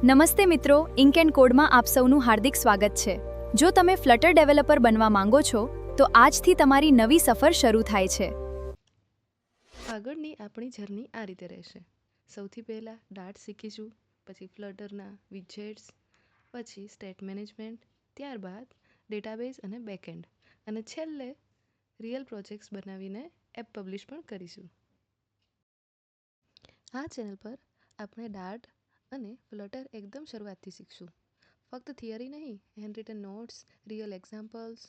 નમસ્તે મિત્રો, ink and કોડમાં આપ સૌનું હાર્દિક સ્વાગત છે. જો તમે ફ્લટર ડેવલપર બનવા માંગો છો તો આજથી તમારી નવી સફર શરૂ થાય છે. આગળની આપણી જર્ની આ રીતે રહેશે. સૌથી પહેલાં ડાર્ટ શીખીશું, પછી ફ્લટરના વિજેટ્સ, પછી સ્ટેટ મેનેજમેન્ટ, ત્યારબાદ ડેટાબેઝ અને બેકએન્ડ, અને છેલ્લે રિયલ પ્રોજેક્ટ્સ બનાવીને એપ પબ્લિશ પણ કરીશું. આ ચેનલ પર આપણે ડાર્ટ અને ફ્લટર એકદમ શરૂઆતથી શીખશું. ફક્ત થિયરી નહીં, hand return notes, real examples,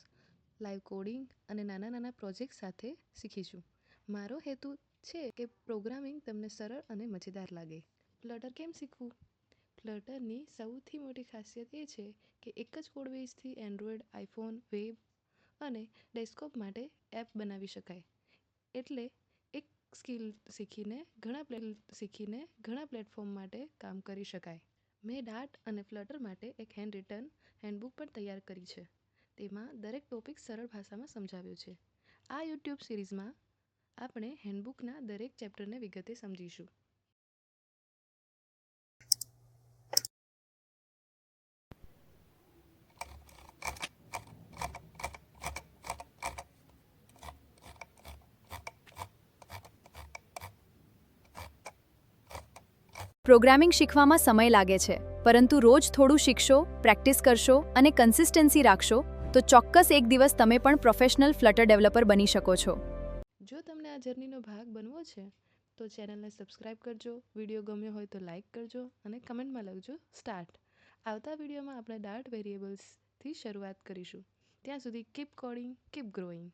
live coding અને નાના નાના પ્રોજેક્ટ સાથે શીખીશું. મારો હેતુ છે કે પ્રોગ્રામિંગ તમને સરળ અને મજેદાર લાગે. ફ્લટર કેમ શીખવું? ફ્લટરની સૌથી મોટી ખાસિયત એ છે કે એક જ કોડબેઝથી એન્ડ્રોઈડ, આઈફોન, વેબ અને ડેસ્કટોપ માટે એપ બનાવી શકાય. એટલે એક સ્કિલ શીખીને ઘણા પ્લેટફોર્મ માટે કામ કરી શકાય. મેં ડાર્ટ અને ફ્લટર માટે એક હેન્ડ રિટન હેન્ડબુક પણ તૈયાર કરી છે. તેમાં દરેક ટોપિક સરળ ભાષામાં સમજાવ્યો છે. આ યુટ્યુબ સિરીઝમાં આપણે હેન્ડબુકના દરેક ચેપ્ટરને વિગતે સમજીશું. પ્રોગ્રામિંગ શીખવામાં સમય લાગે છે, પરંતુ રોજ થોડું શીખશો, પ્રેક્ટિસ કરશો અને કન્સિસ્ટન્સી રાખશો તો ચોક્કસ એક દિવસ તમે પણ પ્રોફેશનલ ફ્લટર ડેવલપર બની શકો છો. જો તમને આ જર્નીનો ભાગ બનવો છે તો ચેનલને સબસ્ક્રાઇબ કરજો, વિડીયો ગમ્યો હોય તો લાઇક કરજો અને કમેન્ટમાં લખજો સ્ટાર્ટ. આવતા વિડીયોમાં આપણે ડાર્ટ વેરિયેબલ્સથી શરૂઆત કરીશું. ત્યાં સુધી કીપ કોડિંગ, કીપ ગ્રોઈંગ.